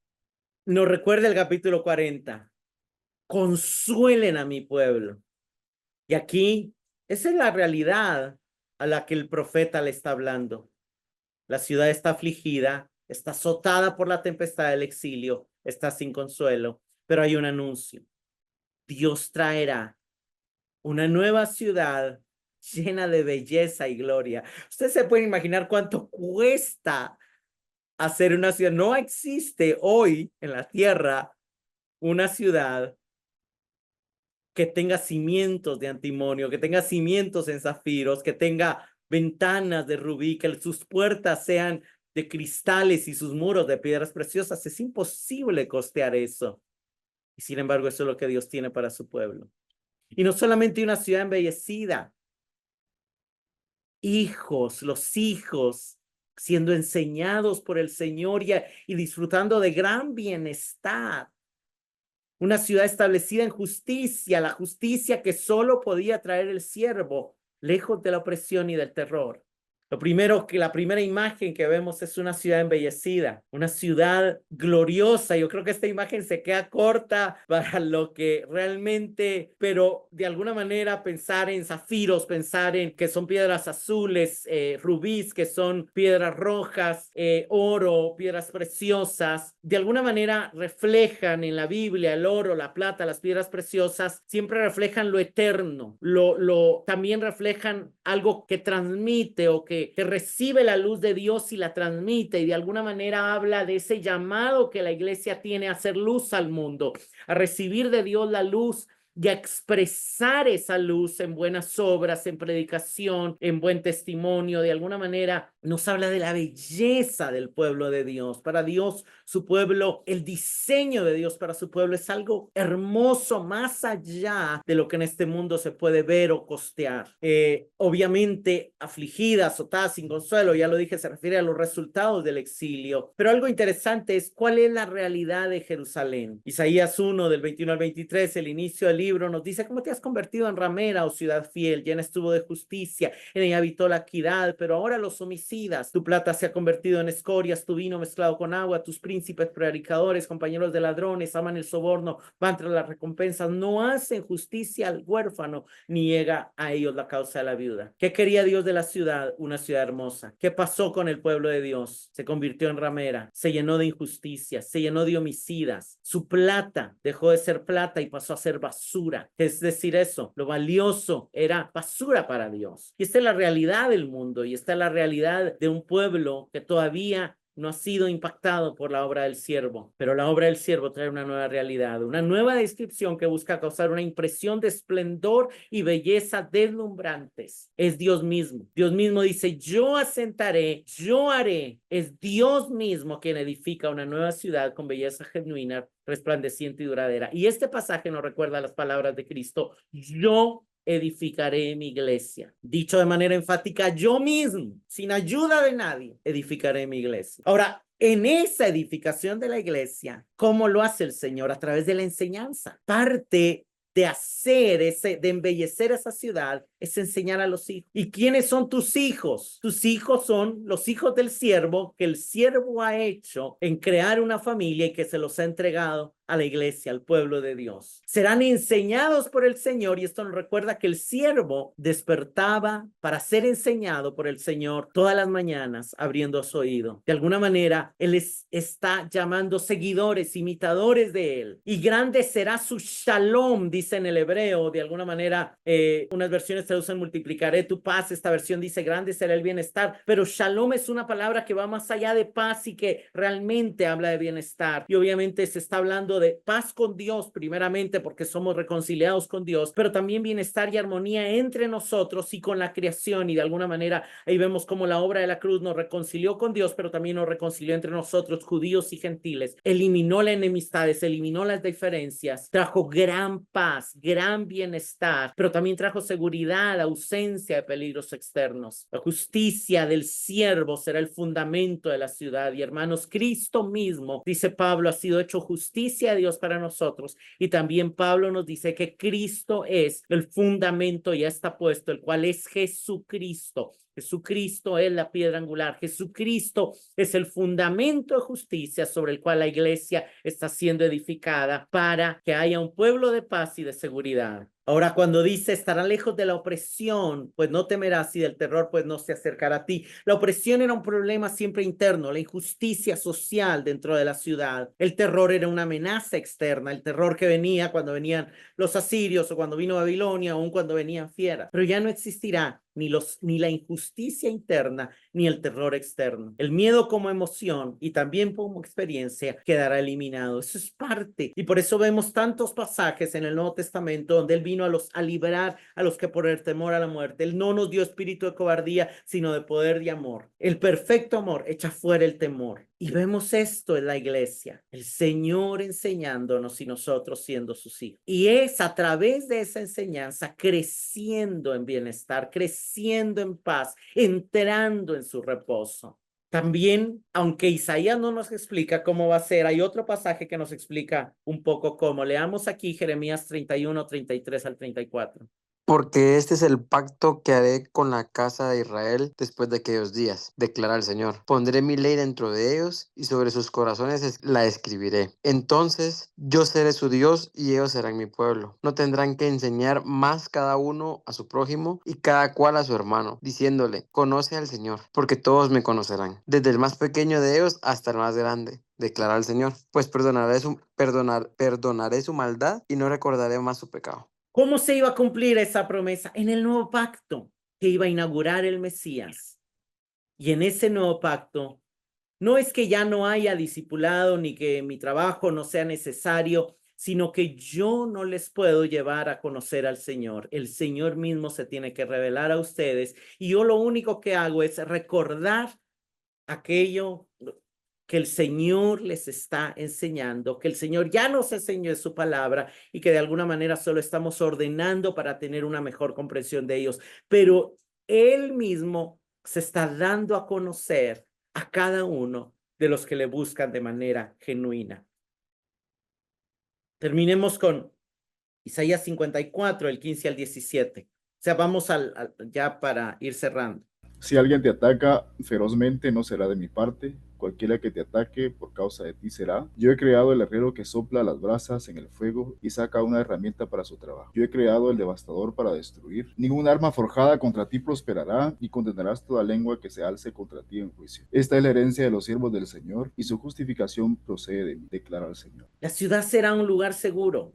nos recuerda el capítulo 40. Consuelen a mi pueblo. Y aquí, esa es la realidad a la que el profeta le está hablando. La ciudad está afligida, está azotada por la tempestad del exilio, está sin consuelo, pero hay un anuncio. Dios traerá una nueva ciudad llena de belleza y gloria. Ustedes se pueden imaginar cuánto cuesta hacer una ciudad. No existe hoy en la tierra una ciudad que tenga cimientos de antimonio, que tenga cimientos en zafiros, que tenga ventanas de rubí, que sus puertas sean de cristales y sus muros de piedras preciosas. Es imposible costear eso. Y sin embargo, eso es lo que Dios tiene para su pueblo. Y no solamente una ciudad embellecida, los hijos siendo enseñados por el Señor y disfrutando de gran bienestar. Una ciudad establecida en justicia, la justicia que solo podía traer el siervo, lejos de la opresión y del terror. La primera imagen que vemos es una ciudad embellecida, una ciudad gloriosa. Yo creo que esta imagen se queda corta para lo que realmente, pero de alguna manera pensar en zafiros, pensar en que son piedras azules, rubíes, que son piedras rojas, oro, piedras preciosas, de alguna manera reflejan en la Biblia el oro, la plata, las piedras preciosas, siempre reflejan lo eterno, también reflejan algo que transmite o que recibe la luz de Dios y la transmite, y de alguna manera habla de ese llamado que la iglesia tiene a hacer luz al mundo, a recibir de Dios la luz y a expresar esa luz en buenas obras, en predicación, en buen testimonio. De alguna manera nos habla de la belleza del pueblo de Dios. Para Dios, su pueblo, el diseño de Dios para su pueblo es algo hermoso, más allá de lo que en este mundo se puede ver o costear. Obviamente, afligida, azotada, sin consuelo, ya lo dije, se refiere a los resultados del exilio. Pero algo interesante es cuál es la realidad de Jerusalén. Isaías 1, del 21 al 23, el inicio del libro nos dice: ¿cómo te has convertido en ramera, oh ciudad fiel? Llena estuvo de justicia, en ella habitó la equidad, pero ahora los homicidas. Tu plata se ha convertido en escorias, tu vino mezclado con agua, tus príncipes prevaricadores, compañeros de ladrones, aman el soborno, van tras las recompensas, no hacen justicia al huérfano, ni llega a ellos la causa de la viuda. ¿Qué quería Dios de la ciudad? Una ciudad hermosa. ¿Qué pasó con el pueblo de Dios? Se convirtió en ramera, se llenó de injusticias, se llenó de homicidas. Su plata dejó de ser plata y pasó a ser basura. Es decir, eso, lo valioso era basura para Dios. Y esta es la realidad del mundo, y esta es la realidad de un pueblo que todavía no ha sido impactado por la obra del siervo, pero la obra del siervo trae una nueva realidad, una nueva descripción que busca causar una impresión de esplendor y belleza deslumbrantes. Es Dios mismo. Dios mismo dice: yo asentaré, yo haré. Es Dios mismo quien edifica una nueva ciudad con belleza genuina, resplandeciente y duradera. Y este pasaje nos recuerda las palabras de Cristo: yo edificaré mi iglesia. Dicho de manera enfática, yo mismo, sin ayuda de nadie, edificaré mi iglesia. Ahora, en esa edificación de la iglesia, ¿cómo lo hace el Señor? A través de la enseñanza. Parte de embellecer esa ciudad es enseñar a los hijos. ¿Y quiénes son tus hijos? Tus hijos son los hijos del siervo, que el siervo ha hecho en crear una familia y que se los ha entregado a la iglesia, al pueblo de Dios. Serán enseñados por el Señor, y esto nos recuerda que el siervo despertaba para ser enseñado por el Señor todas las mañanas, abriendo su oído. De alguna manera, Él está llamando seguidores, imitadores de Él. Y grande será su shalom, dice en el hebreo. De alguna manera, unas versiones traducen multiplicaré tu paz. Esta versión dice grande será el bienestar. Pero shalom es una palabra que va más allá de paz y que realmente habla de bienestar. Y obviamente se está hablando hablando de paz con Dios primeramente porque somos reconciliados con Dios, pero también bienestar y armonía entre nosotros y con la creación, y de alguna manera ahí vemos cómo la obra de la cruz nos reconcilió con Dios, pero también nos reconcilió entre nosotros, judíos y gentiles, eliminó las enemistades, eliminó las diferencias, trajo gran paz, gran bienestar, pero también trajo seguridad, ausencia de peligros externos. La justicia del siervo será el fundamento de la ciudad, y hermanos, Cristo mismo, dice Pablo, ha sido hecho justicia de Dios para nosotros, y también Pablo nos dice que Cristo es el fundamento, ya está puesto, el cual es Jesucristo. Jesucristo es la piedra angular. Jesucristo es el fundamento de justicia sobre el cual la iglesia está siendo edificada para que haya un pueblo de paz y de seguridad. Ahora, cuando dice estará lejos de la opresión, pues no temerás, y del terror, pues no se acercará a ti. La opresión era un problema siempre interno, la injusticia social dentro de la ciudad. El terror era una amenaza externa, el terror que venía cuando venían los asirios o cuando vino Babilonia, aún cuando venían fieras. Pero ya no existirá ni la injusticia interna, ni el terror externo. El miedo como emoción y también como experiencia quedará eliminado. Eso es parte. Y por eso vemos tantos pasajes en el Nuevo Testamento donde Él vino a liberar a los que por el temor a la muerte. Él no nos dio espíritu de cobardía, sino de poder y amor. El perfecto amor echa fuera el temor. Y vemos esto en la iglesia, el Señor enseñándonos y nosotros siendo sus hijos. Y es a través de esa enseñanza creciendo en bienestar, creciendo en paz, entrando en su reposo. También, aunque Isaías no nos explica cómo va a ser, hay otro pasaje que nos explica un poco cómo. Leamos aquí Jeremías 31, 33 al 34. Porque este es el pacto que haré con la casa de Israel después de aquellos días, declara el Señor. Pondré mi ley dentro de ellos y sobre sus corazones la escribiré. Entonces yo seré su Dios y ellos serán mi pueblo. No tendrán que enseñar más cada uno a su prójimo y cada cual a su hermano, diciéndole, conoce al Señor, porque todos me conocerán, desde el más pequeño de ellos hasta el más grande, declara el Señor. Pues perdonaré su maldad y no recordaré más su pecado. ¿Cómo se iba a cumplir esa promesa? En el nuevo pacto que iba a inaugurar el Mesías. Y en ese nuevo pacto, no es que ya no haya discipulado ni que mi trabajo no sea necesario, sino que yo no les puedo llevar a conocer al Señor. El Señor mismo se tiene que revelar a ustedes, y yo lo único que hago es recordar aquello que el Señor les está enseñando, que el Señor ya nos enseñó en su palabra y que de alguna manera solo estamos ordenando para tener una mejor comprensión de ellos. Pero Él mismo se está dando a conocer a cada uno de los que le buscan de manera genuina. Terminemos con Isaías 54, el 15 al 17. O sea, vamos ya para ir cerrando. Si alguien te ataca ferozmente, no será de mi parte. Cualquiera que te ataque por causa de ti será. Yo he creado el herrero que sopla las brasas en el fuego y saca una herramienta para su trabajo. Yo he creado el devastador para destruir. Ningún arma forjada contra ti prosperará, y condenarás toda lengua que se alce contra ti en juicio. Esta es la herencia de los siervos del Señor, y su justificación procede de mí, declara el Señor. La ciudad será un lugar seguro.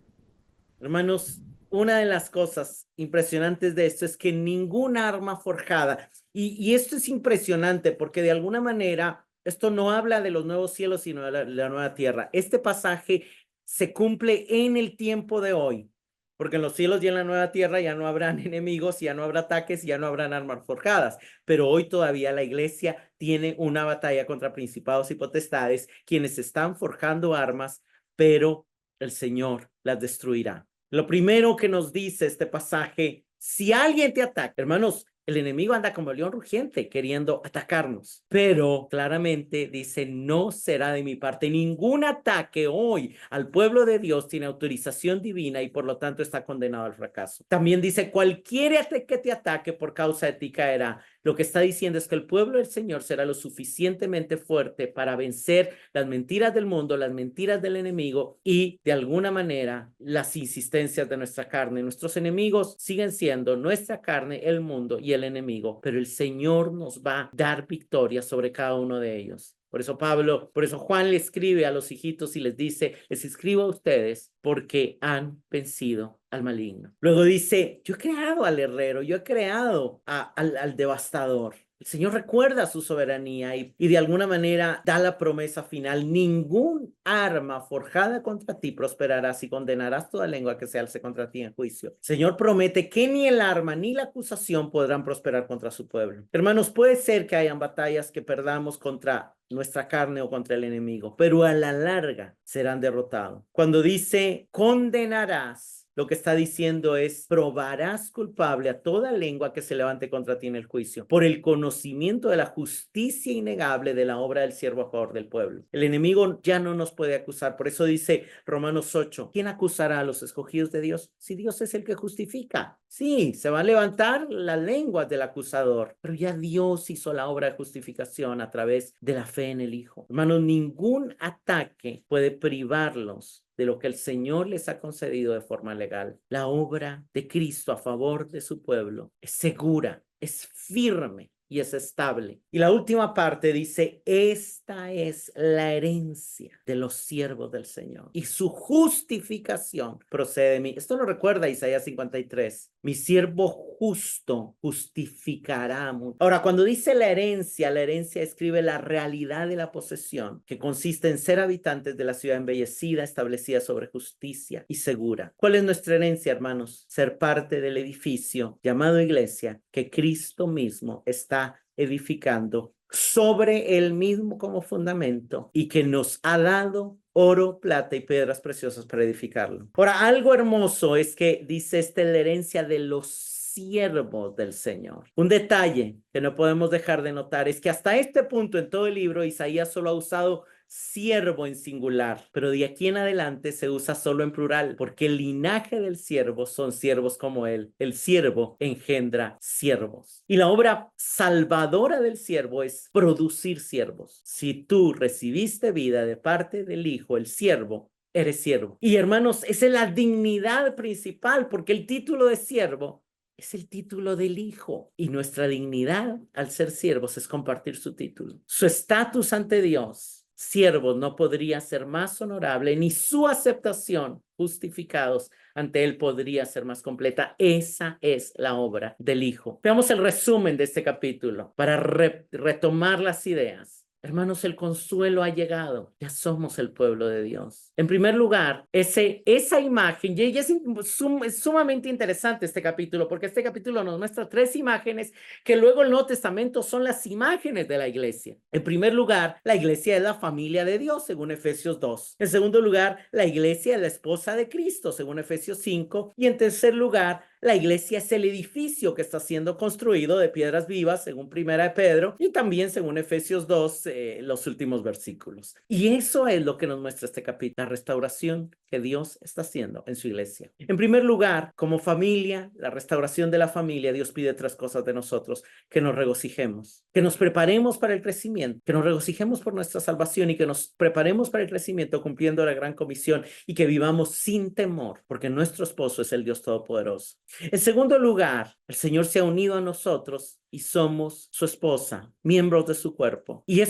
Hermanos, una de las cosas impresionantes de esto es que ningún arma forjada, y esto es impresionante porque de alguna manera esto no habla de los nuevos cielos, sino de la nueva tierra. Este pasaje se cumple en el tiempo de hoy, porque en los cielos y en la nueva tierra ya no habrán enemigos, ya no habrá ataques, ya no habrán armas forjadas, pero hoy todavía la iglesia tiene una batalla contra principados y potestades, quienes están forjando armas, pero el Señor las destruirá. Lo primero que nos dice este pasaje, si alguien te ataca, hermanos, el enemigo anda como león rugiente queriendo atacarnos, pero claramente dice, no será de mi parte. Ningún ataque hoy al pueblo de Dios tiene autorización divina y por lo tanto está condenado al fracaso. También dice, cualquiera que te ataque por causa de ti caerá. Lo que está diciendo es que el pueblo del Señor será lo suficientemente fuerte para vencer las mentiras del mundo, las mentiras del enemigo y de alguna manera las insistencias de nuestra carne. Nuestros enemigos siguen siendo nuestra carne, el mundo y el enemigo, pero el Señor nos va a dar victoria sobre cada uno de ellos. Por eso Juan le escribe a los hijitos y les dice, les escribo a ustedes porque han vencido al maligno. Luego dice, yo he creado al herrero, yo he creado al devastador. El Señor recuerda su soberanía y de alguna manera da la promesa final: ningún arma forjada contra ti prosperará, si condenarás toda lengua que se alce contra ti en juicio. El Señor promete que ni el arma ni la acusación podrán prosperar contra su pueblo. Hermanos, puede ser que hayan batallas que perdamos contra nuestra carne o contra el enemigo, pero a la larga serán derrotados. Cuando dice condenarás, lo que está diciendo es: probarás culpable a toda lengua que se levante contra ti en el juicio, por el conocimiento de la justicia innegable de la obra del siervo a favor del pueblo. El enemigo ya no nos puede acusar. Por eso dice Romanos 8, ¿quién acusará a los escogidos de Dios? Si Dios es el que justifica. Sí, se va a levantar las lenguas del acusador, pero ya Dios hizo la obra de justificación a través de la fe en el Hijo. Hermanos, ningún ataque puede privarlos de lo que el Señor les ha concedido de forma legal. La obra de Cristo a favor de su pueblo es segura, es firme y es estable. Y la última parte dice: esta es la herencia de los siervos del Señor y su justificación procede de mí. Esto nos recuerda a Isaías 53. Mi siervo justo justificará mucho. Ahora, cuando dice la herencia escribe la realidad de la posesión, que consiste en ser habitantes de la ciudad embellecida, establecida sobre justicia y segura. ¿Cuál es nuestra herencia, hermanos? Ser parte del edificio llamado iglesia, que Cristo mismo está edificando sobre él mismo como fundamento, y que nos ha dado oro, plata y piedras preciosas para edificarlo. Ahora, algo hermoso es que dice la herencia de los siervos del Señor. Un detalle que no podemos dejar de notar es que hasta este punto en todo el libro Isaías solo ha usado siervo en singular, pero de aquí en adelante se usa solo en plural, porque el linaje del siervo son siervos como él. El siervo engendra siervos. Y la obra salvadora del siervo es producir siervos. Si tú recibiste vida de parte del Hijo, el siervo, eres siervo. Y hermanos, esa es la dignidad principal, porque el título de siervo es el título del Hijo, y nuestra dignidad al ser siervos es compartir su título. Su estatus ante Dios, siervos, no podría ser más honorable, ni su aceptación, justificados ante él, podría ser más completa. Esa es la obra del Hijo. Veamos el resumen de este capítulo para retomar las ideas. Hermanos, el consuelo ha llegado. Ya somos el pueblo de Dios. En primer lugar, esa imagen, y es sumamente interesante este capítulo, porque este capítulo nos muestra 3 imágenes que luego el Nuevo Testamento son las imágenes de la iglesia. En primer lugar, la iglesia es la familia de Dios, según Efesios 2. En segundo lugar, la iglesia es la esposa de Cristo, según Efesios 5. Y en tercer lugar, la iglesia es el edificio que está siendo construido de piedras vivas, según Primera de Pedro, y también según Efesios 2, los últimos versículos. Y eso es lo que nos muestra este capítulo, la restauración que Dios está haciendo en su iglesia. En primer lugar, como familia, la restauración de la familia, Dios pide 3 cosas de nosotros: que nos regocijemos, que nos preparemos para el crecimiento, que nos regocijemos por nuestra salvación y que nos preparemos para el crecimiento cumpliendo la gran comisión, y que vivamos sin temor, porque nuestro esposo es el Dios Todopoderoso. En segundo lugar, el Señor se ha unido a nosotros y somos su esposa, miembros de su cuerpo. Y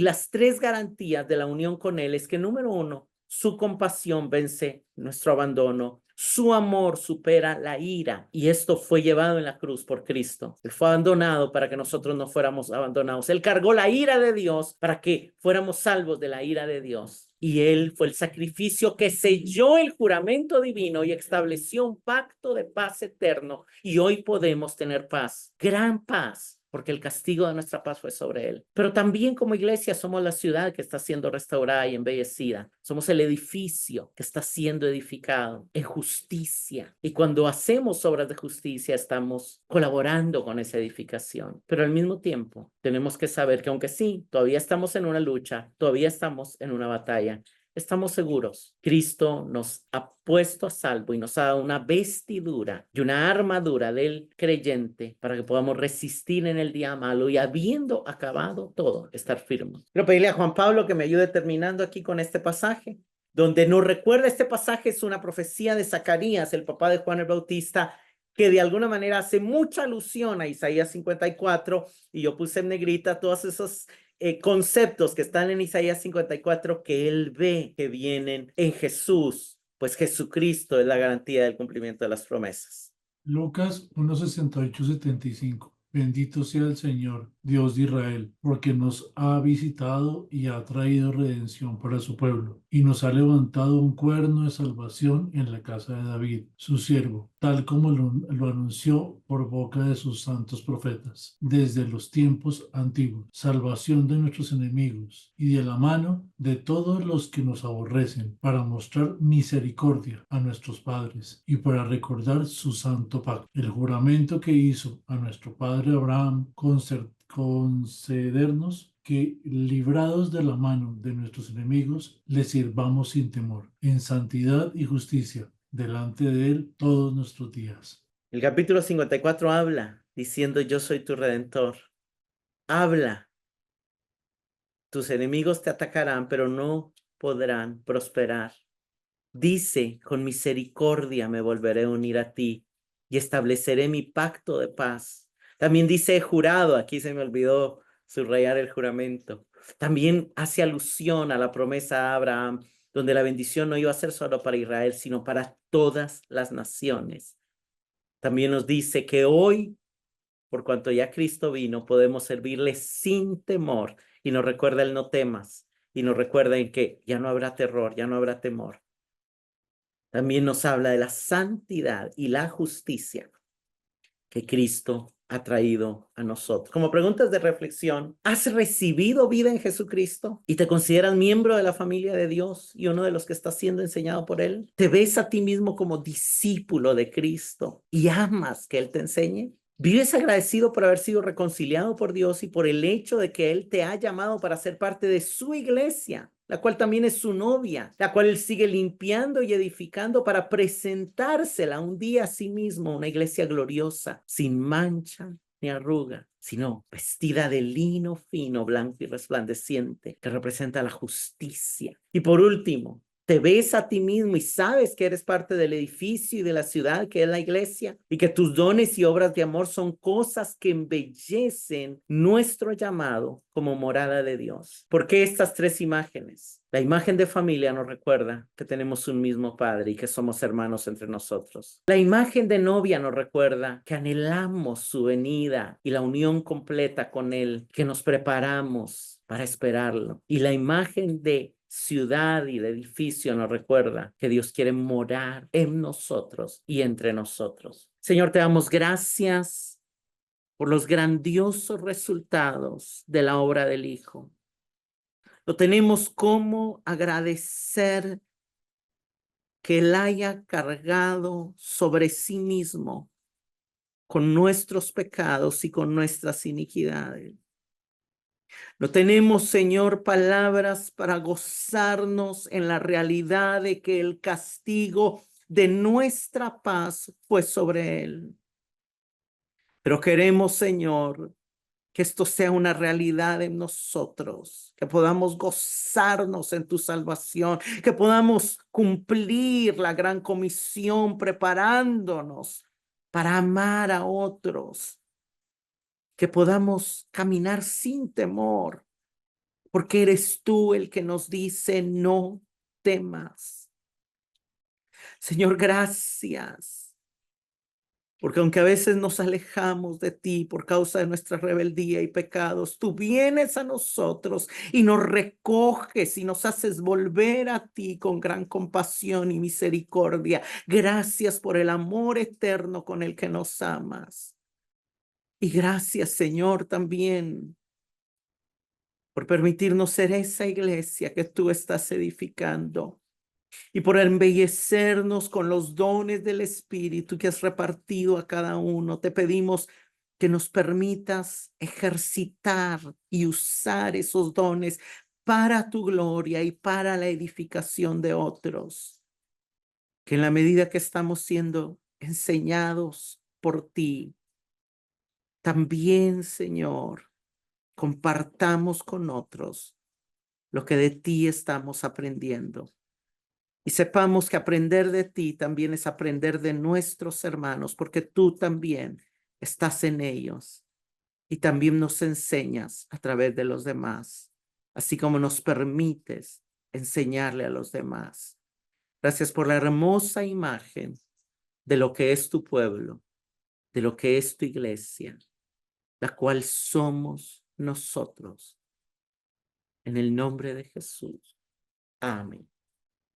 las 3 garantías de la unión con Él es que, número 1, su compasión vence nuestro abandono. Su amor supera la ira, y esto fue llevado en la cruz por Cristo. Él fue abandonado para que nosotros no fuéramos abandonados. Él cargó la ira de Dios para que fuéramos salvos de la ira de Dios. Y Él fue el sacrificio que selló el juramento divino y estableció un pacto de paz eterno. Y hoy podemos tener paz, gran paz, porque el castigo de nuestra paz fue sobre Él. Pero también como iglesia somos la ciudad que está siendo restaurada y embellecida. Somos el edificio que está siendo edificado en justicia. Y cuando hacemos obras de justicia, estamos colaborando con esa edificación. Pero al mismo tiempo, tenemos que saber que aunque sí, todavía estamos en una lucha, todavía estamos en una batalla, estamos seguros. Cristo nos ha puesto a salvo y nos ha dado una vestidura y una armadura del creyente para que podamos resistir en el día malo y, habiendo acabado todo, estar firmes. Quiero pedirle a Juan Pablo que me ayude terminando aquí con este pasaje, donde nos recuerda. Este pasaje es una profecía de Zacarías, el papá de Juan el Bautista, que de alguna manera hace mucha alusión a Isaías 54, y yo puse en negrita todos esos conceptos que están en Isaías 54 que él ve que vienen en Jesús, pues Jesucristo es la garantía del cumplimiento de las promesas. Lucas 1:68-75. Bendito sea el Señor, Dios de Israel, porque nos ha visitado y ha traído redención para su pueblo, y nos ha levantado un cuerno de salvación en la casa de David, su siervo, tal como lo anunció por boca de sus santos profetas, desde los tiempos antiguos, salvación de nuestros enemigos y de la mano de todos los que nos aborrecen, para mostrar misericordia a nuestros padres y para recordar su santo pacto, el juramento que hizo a nuestro padre Abraham concedernos que, librados de la mano de nuestros enemigos, le sirvamos sin temor, en santidad y justicia, delante de él todos nuestros días. El capítulo 54 habla diciendo: yo soy tu redentor. Habla. Tus enemigos te atacarán, pero no podrán prosperar. Dice: con misericordia me volveré a unir a ti y estableceré mi pacto de paz. También dice jurado, aquí se me olvidó subrayar el juramento. También hace alusión a la promesa a Abraham, donde la bendición no iba a ser solo para Israel, sino para todas las naciones. También nos dice que hoy, por cuanto ya Cristo vino, podemos servirle sin temor. Y nos recuerda el no temas. Y nos recuerda en que ya no habrá terror, ya no habrá temor. También nos habla de la santidad y la justicia que Cristo ha traído a nosotros. Como preguntas de reflexión: ¿has recibido vida en Jesucristo y te consideras miembro de la familia de Dios y uno de los que está siendo enseñado por Él? ¿Te ves a ti mismo como discípulo de Cristo y amas que Él te enseñe? ¿Vives agradecido por haber sido reconciliado por Dios y por el hecho de que Él te ha llamado para ser parte de su iglesia, la cual también es su novia, la cual Él sigue limpiando y edificando para presentársela un día a sí mismo, una iglesia gloriosa, sin mancha ni arruga, sino vestida de lino fino, blanco y resplandeciente, que representa la justicia? Y por último, ¿te ves a ti mismo y sabes que eres parte del edificio y de la ciudad que es la iglesia? Y que tus dones y obras de amor son cosas que embellecen nuestro llamado como morada de Dios. ¿Por qué estas tres imágenes? La imagen de familia nos recuerda que tenemos un mismo Padre y que somos hermanos entre nosotros. La imagen de novia nos recuerda que anhelamos su venida y la unión completa con Él, que nos preparamos para esperarlo. Y la imagen de ciudad y de edificio nos recuerda que Dios quiere morar en nosotros y entre nosotros. Señor, te damos gracias por los grandiosos resultados de la obra del Hijo. No tenemos cómo agradecer que Él haya cargado sobre sí mismo con nuestros pecados y con nuestras iniquidades. No tenemos, Señor, palabras para gozarnos en la realidad de que el castigo de nuestra paz fue sobre Él. Pero queremos, Señor, que esto sea una realidad en nosotros, que podamos gozarnos en tu salvación, que podamos cumplir la gran comisión preparándonos para amar a otros, que podamos caminar sin temor, porque eres tú el que nos dice: no temas. Señor, gracias. Porque aunque a veces nos alejamos de ti por causa de nuestra rebeldía y pecados, tú vienes a nosotros y nos recoges y nos haces volver a ti con gran compasión y misericordia. Gracias por el amor eterno con el que nos amas. Y gracias, Señor, también por permitirnos ser esa iglesia que tú estás edificando. Y por embellecernos con los dones del Espíritu que has repartido a cada uno. Te pedimos que nos permitas ejercitar y usar esos dones para tu gloria y para la edificación de otros. Que en la medida que estamos siendo enseñados por ti, también, Señor, compartamos con otros lo que de ti estamos aprendiendo. Y sepamos que aprender de ti también es aprender de nuestros hermanos, porque tú también estás en ellos y también nos enseñas a través de los demás, así como nos permites enseñarle a los demás. Gracias por la hermosa imagen de lo que es tu pueblo, de lo que es tu iglesia. la cual somos nosotros. En el nombre de Jesús. Amén.